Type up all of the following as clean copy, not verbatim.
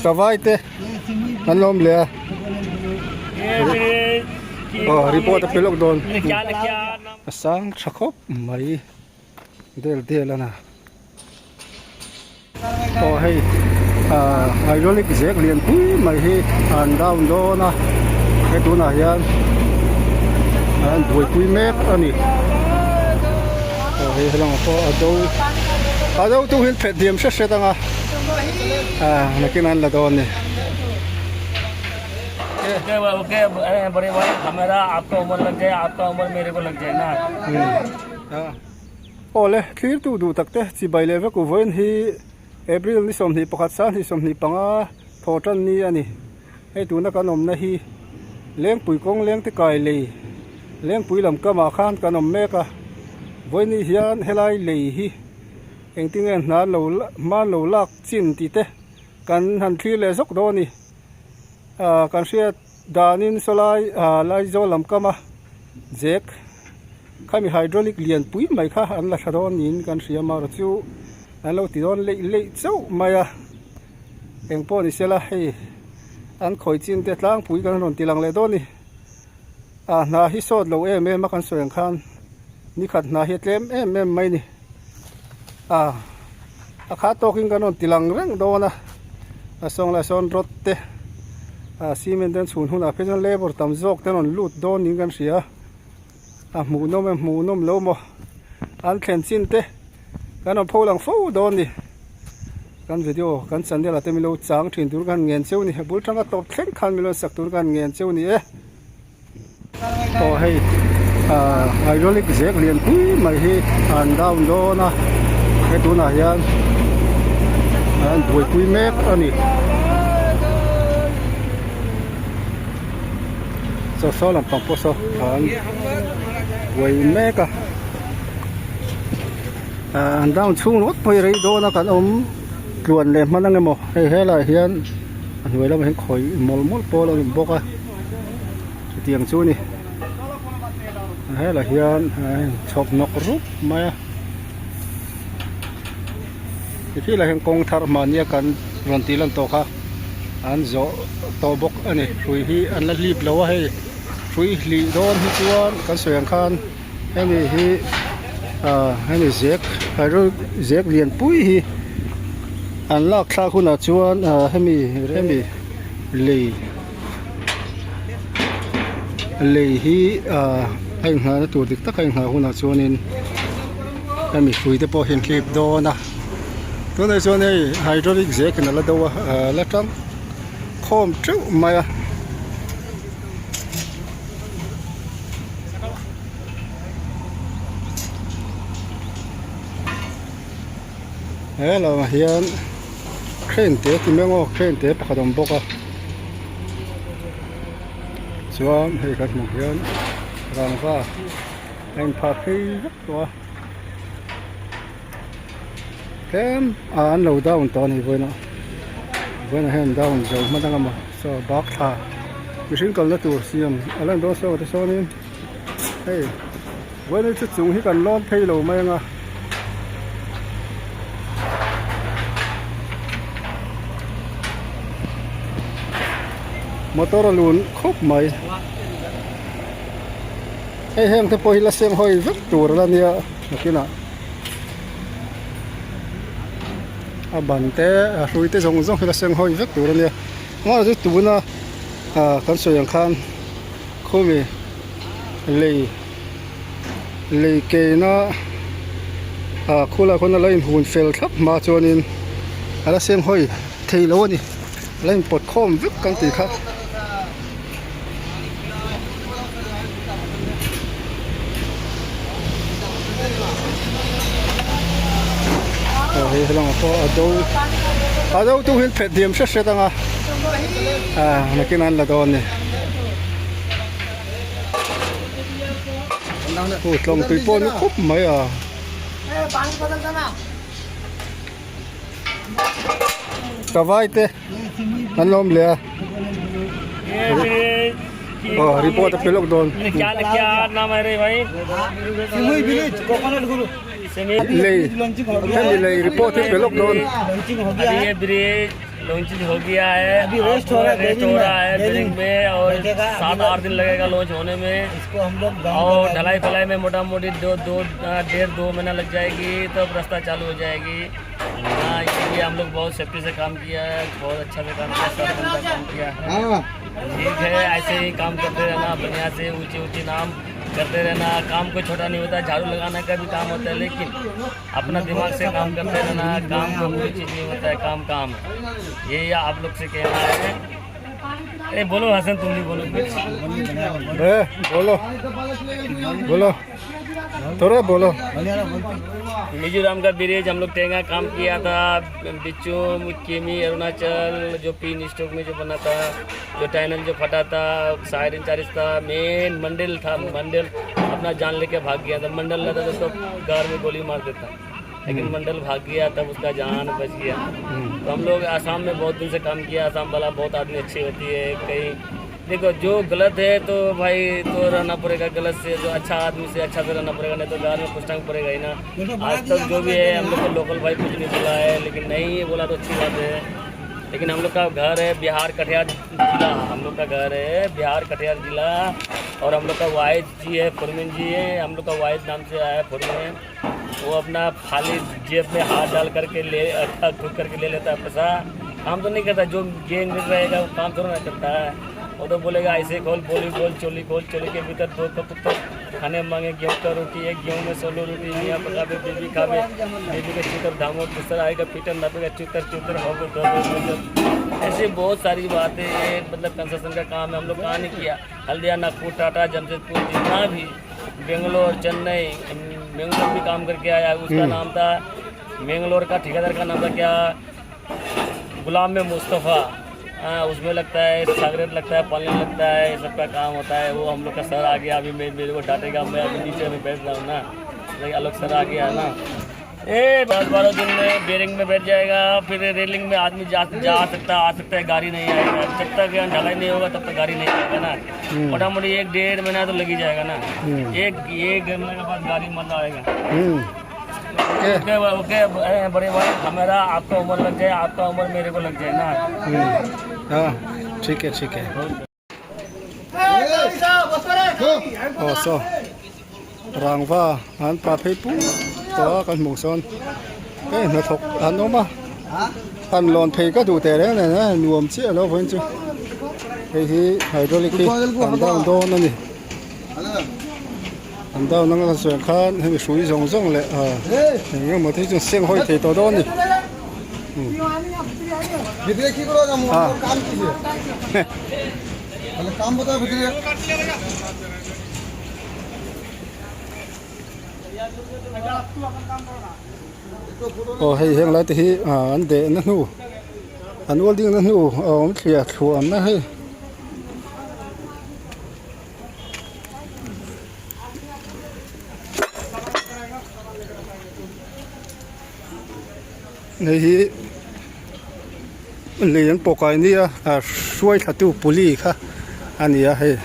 Kavaite anom le report pelok don asang chakop mai del ana hey hydraulic jack lian pui mai hi an down do na he tu na hian an doi pui mek ani hey lang ko ado tu hin phet diam se tanga lekin an la don ne okay बड़े भाई हमारा आपका उम्र लग जाए आपका उम्र मेरे को लग जाए ना ओले clear tu du takte chi bai lewe ku voin hi April ni som ni pakhat san hi som ni panga thotan ni ani ei tu na kanom na hi leng pui kong leng te kai le leng pui lam ka ma khan kanom meka voin ni hian helai le hi engting en na lo man lo lak chin ti te kan han thli le zok do ni kan sia danin solai lai zo lam kama jek khami hydraulic lian pui mai kha an la thadon in kan sia ma ro chu an lo ti don le chau maya engpo ni sela hei an khoi chin te tlang pui kan ron tilang le do ni na hi sot lo ma kan soeng khan ni khat na hi tlem mai ni kha toking kan ron tilang reng do na asong la son rot te cement den chhun huna phezon labor tam jok ten on lut don ning kan sia mu nom lo mo an thlen chin te kan on pholang fo don ni kan video kan channel ate mi lo chang thin tur kan ngen cheu ni bul tanga top thlen khan mi lo sak tur kan ngen cheu ni hey hydraulic jack lian pui mai hi an down do na he tu na hian an doi pui mek ani so lam pang po so an way meka an down chung not poi rei do na kan tluan le manang mo he la hian an way lam hen khoi mol pol on boka tiang chu ni he la hian chop nok rup maya ti la hen kong thar mania kan ron ti lan to kha an zo to bok ani hui hi an la lip lo he hui li don hi chuan kan soyang khan ani hi ani zek lian pui hi an lak thla khuna chuan hemi le hi ai nga tu dik tak ai nga huna chuanin hemi hui te po hin clip do na tu nei chuan ei hydraulic jack na la do la tang khom tru maya hello hian crane te ti mengo crane te pakadom boka chuan hei kan hmu hian rangva en pha phei to kem an lo down to ni voina hen down zo madanga ma so bak tha machine kal na tur siam alan do so te sonin hey voina chu chung hi kan lon thei lo mai nga motor alun khop mai hey heng te pohila sem hoi vek tur la nia nakina abante ruite jong hila sem hoi vek tur nia ma ju tuna kan soyang khan khomi le ke na khula khona lain hun fel thap ma chonin ala sem hoi theilo ni lain pot khom vek kan ti kha hey lang ko ado tu hin phet diam se tanga lekin an la don ne tlong tui pon khop mai Kavaite anom le report pelok don क्या नाम है रे भाई village coconut गुरु सेमी लेท่านเลยรีโพร์ตที่เป็นโรคโดน लॉन्चिंग हो गया अभी है ये ब्रिज लॉन्चिंग हो गया है अभी रेस्ट हो रहा है रेस्ट हो रहा है बेरिंग बेरिंग में और लगेगा, 7-8 दिन लगेगा लॉन्च होने में इसको हम लोग और ढलाई फलाई में मोटा मोटी 1.5-2 महीना लग जाएगी तब रास्ता चालू हो जाएगी। हाँ इसीलिए हम लोग बहुत सेफ्टी से काम किया है, बहुत अच्छा से काम किया, सब बंदा काम किया है। ठीक है ऐसे ही काम करते रहना, बढ़िया से ऊंची नाम करते रहना। काम कोई छोटा नहीं होता, झाड़ू लगाने का भी काम होता है लेकिन अपना दिमाग से काम करते रहना। काम को कोई चीज़ नहीं होता है, काम काम है। यही आप लोग से कहना है। अरे बोलो हसन तुम भी बोलो कुछ। बोलो थोड़ा बोलो। मिजोरम का ब्रिज हम लोग टेंगा काम किया था, बिचुम केमी अरुणाचल जो पीन स्टॉक में जो बना था, जो टनल जो फटा था, साइड इंचार्ज था, मेन मंडल था। मंडल अपना जान लेके भाग गया था। मंडल न था तो उसको गार में गोली मार देता, लेकिन मंडल भाग गया तब उसका जान बच गया। तो हम लोग आसाम में बहुत दिन से काम किया। आसाम वाला बहुत आदमी अच्छी होती है। कहीं देखो जो गलत है तो भाई तो रहना पड़ेगा, गलत से जो अच्छा आदमी से अच्छा से रहना पड़ेगा, नहीं तो गार में पूछना पड़ेगा ही ना। आज तक जो भी है हम लोग को लोकल भाई कुछ नहीं बोला है, लेकिन नहीं ये बोला तो अच्छी बात है। लेकिन हम लोग का घर है बिहार कटिहार जिला, हम लोग का घर है बिहार कटिहार जिला और हम लोग का वाहिद जी है, फुरमिन जी है, हम लोग का वाहिद नाम से आया है फुरमिन। वो अपना खाली जेब में हाथ डाल करके ले ठुक करके ले लेता है पैसा, काम तो नहीं करता। जो गेंद मिल रहेगा वो काम थोड़ा ना करता है। वो तो बोलेगा ऐसे खोल बोली खोल चोली के भीतर 2 कप तो खाने मांगे गेहूँ का रोटी, एक गेहूँ में 16 रोटी मियाँ पकावे बेबी खावे, बेबी का चूतर धामो दूसरा आएगा पीटर नापेगा चूतर हो गए 2 ऐसे बहुत सारी बातें। मतलब कंस्ट्रक्शन का काम है, हम लोग कहाँ नहीं किया। हल्दिया नागपुर टाटा जमशेदपुर जितना भी बेंगलोर चेन्नई बेंगलोर भी काम करके आया। उसका नाम था बेंगलोर का ठेकेदार का नाम था क्या गुलाम में मुस्तफ़ा। हाँ उसमें लगता है सागरेट लगता है, पानी लगता है, ये सब का काम होता है। वो हम लोग का सर आ गया, अभी मेरे को डांटेगा, मैं अभी नीचे में बैठ रहा हूँ ना, लेकिन अलग सर आ गया ना। 10-12 दिन में बेरिंग में बैठ जाएगा, फिर रेलिंग में आदमी जा सकता आ सकता है, गाड़ी नहीं आएगा। जब तक ढलाई नहीं होगा तब तक गाड़ी नहीं आएगा ना। मोटा मोटी 1-1.5 महीना तो लग ही जाएगा ना। एक महीने के बाद गाड़ी मत आएगा। ओके बड़े भाई, हमारा आपका उम्र लग जाए, आपका उम्र मेरे को लग जाए ना। हाँ ठीक है so rang va an pa phei pu to kan mu son na thok an no ma an lon phei ka du te re na nuam chi lo wen chu hi hydraulic ki an da do na ni an da na ka suen khan he shui zong le ni mo thi chu seng hoi te to do ni ভিতরে কি করো কাম কি তাহলে কাম বতা ভিতরে hei heng lai te hi an de na nu an wal ding na nu thlia thu am na hei nei hi lian pokai ni a suai thatu puli kha ania hei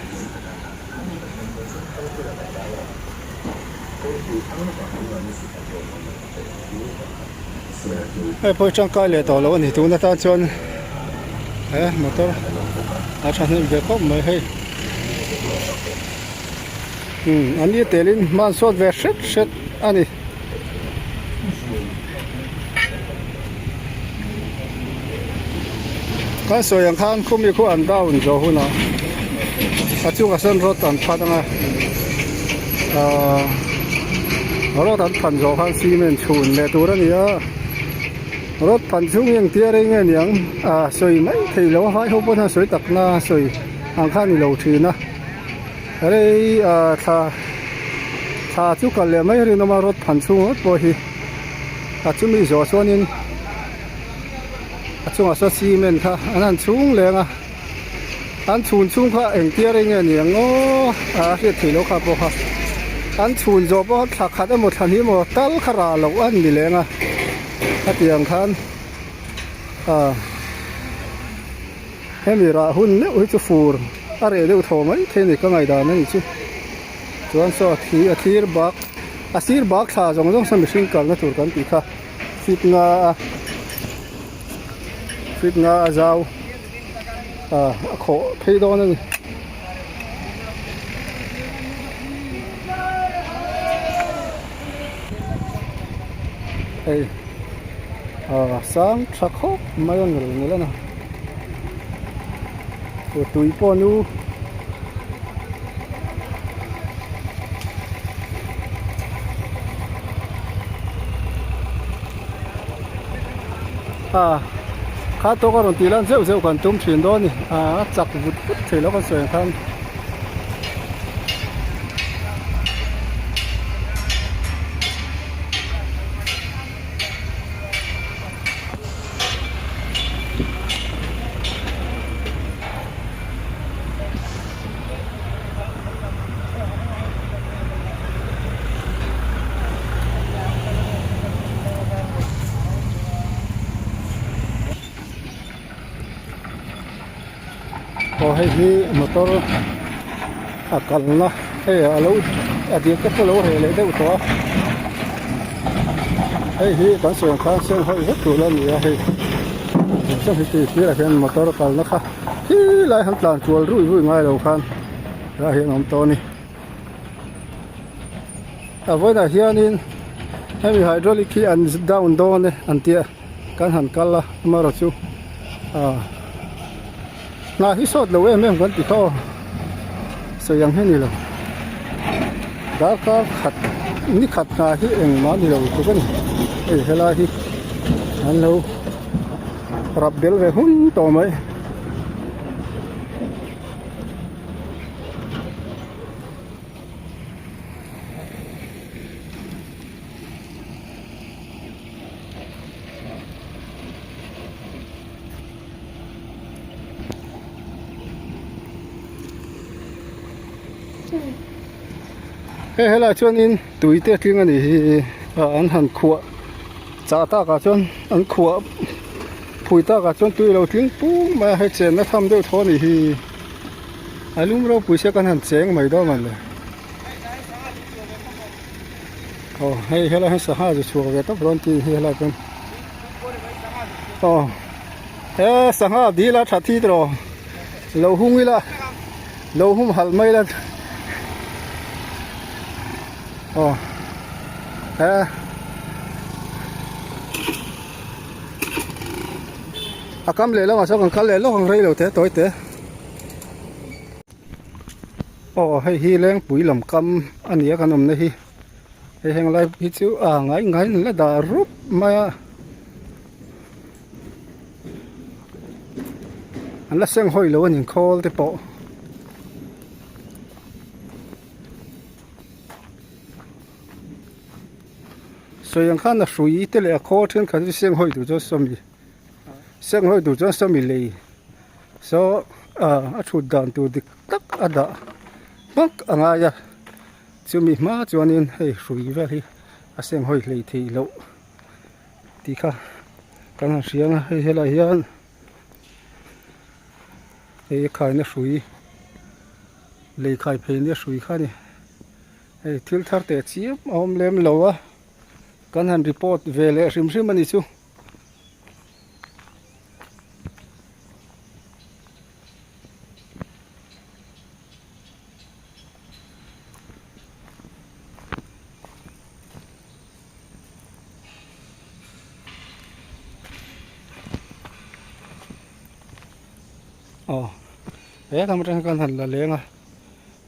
poi chang kai le to lo ni tu na ta chon motor a than ni ve ko mai hei an ni telin man sot ve shet ani kan so yang khan khum mi khu an down zo hu na a chu ka san ro tan pha dang ro tan phan zo khan cement chhun le tu ra ni aรถพันชุ่งยังเตี้ยได้เงี้ยยังสวยไหมที่เราให้เขาพูดสวยตักหน้าสวยอ่างข้างนี่เราถือนะอะไรถ้าจุกกันเลยไม่เรื่องมารถพันชุ่งรถบ่อยจุมีจอส่วนนี้จุอาศัยซีเมนต์ค่ะอันนั้นชุ่งแรงอันชุ่งค่ะเองเตี้ยได้เงี้ยยังเสียที่เราขับบ่ค่ะอันชุ่งจอบถ้าขัดได้หมดทันทีหมดตั้งขราเราอันนี่แรงถ้าเตียงคันให้มีราหุ่นเนี่ยอุ้ยจะฟูร์อะไรเดี๋ยวโทรไหมเทคนิคก็ไงได้นั่นสิส่วนสอดทีบัก asir bak tha jong jong sam sing kal na tur kan ti kha fit nga azau kho phei do na ei sang thakho mayon ngel ngela na to tui po nu khá to có tí lan rêu rêu còn tôm chuyển đó nè chặt vụt vụt thì nó còn sửa khăn hay hi motor akal na hey alo adi ka polo he le deu to hey hi kan so khan sen hoi hết tu lan ya hey so hi ti la khan motor kal na kha hi lai han tlan chual rui ngai lo khan ra hi nom to ni voi na hianin heavy hydraulic key and down down an tia kan han kala maro chu na hi sot lo em kan ti kho so yang he ni lo da ka khat ni khat na hi eng ma ni lo ko kan ei hela hi an lo rap bel ve hun to mai hela chuan in tui te tling ani hi an han khuwa cha ta ka chuan an khuwa phui ta ka chuan tui lo tling pu ma he chen na tham deuh tho ni hi alum ro puise kan han cheng mai do man le hei hela he sa ha ju chu ga ta bron ti hela kan he sa ha di la tha thi tro lo hung ila lo hum hal mai la cam lệ lo mà sao còn cam lệ lo còn rây đâu thế tối thế hay hi lên bụi làm cam anh nhớ cái nôm này hi hàng lại hi chú ngay là đã rút mà anh là sang hồi lâu anh call thế bộ so yang khan na shui te le kho then khan seng hoi du jo somi seng hoi du jo somi le so a thu dan tu dik tak ada bak anga ya chumi ma chuanin hei shui ve hi a seng hoi le thi lo ti kha kan riang hei hela hian hei khai na shui le khai phe ni shui kha ni hei thil thar te chiam om lem lo a kan han report vele rim ani chu tham ran kan han la lenga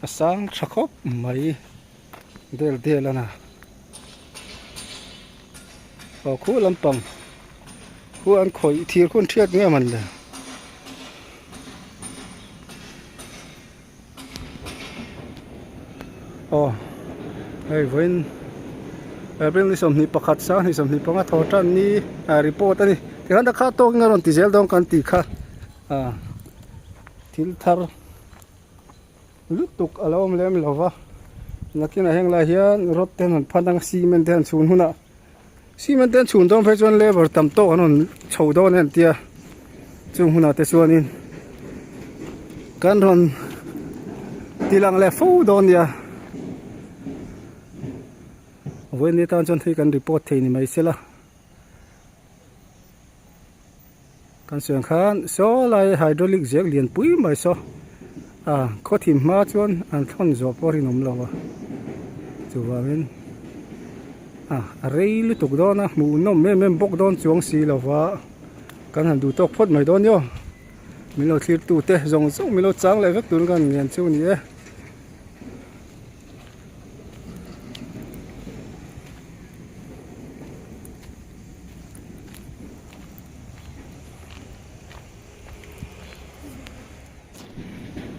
asang thakop mai del ana khu lampang khu an khoi thir khun thiat nge man le hei voin april ni som ni pakhat sa ni som ni panga thotan ni report ani tihan da kha to ngaron ti zel dong kan ti kha thil thar lutuk alom lem lova nakina heng la hian rot ten han phanang cement ten chun huna cement ten chun dong phei chuan lever tam to anon chho do nen tia chung huna te chuanin kan ron tilang le fu don ya เว้นนี่ตอนจนที่กันรีพอร์ตเทนี่ไม่เสียละกันเสียงคันโซไลไฮดรอลิกเจ็กเลียนปุ้ยไม่โซเขาถิ่มมาจนอันท่อนจอบพอรินมแล้ววะจูว่าเป็นอะไรลุตุกดอนนะมูน้องแม่บกดอนจวงสีแล้ววะกันหันดูตกพดไม่ดอนโยมีเราทีตู้เตะจงมีเราจ้างเลยก็ตุนกันเงินช่วงนี้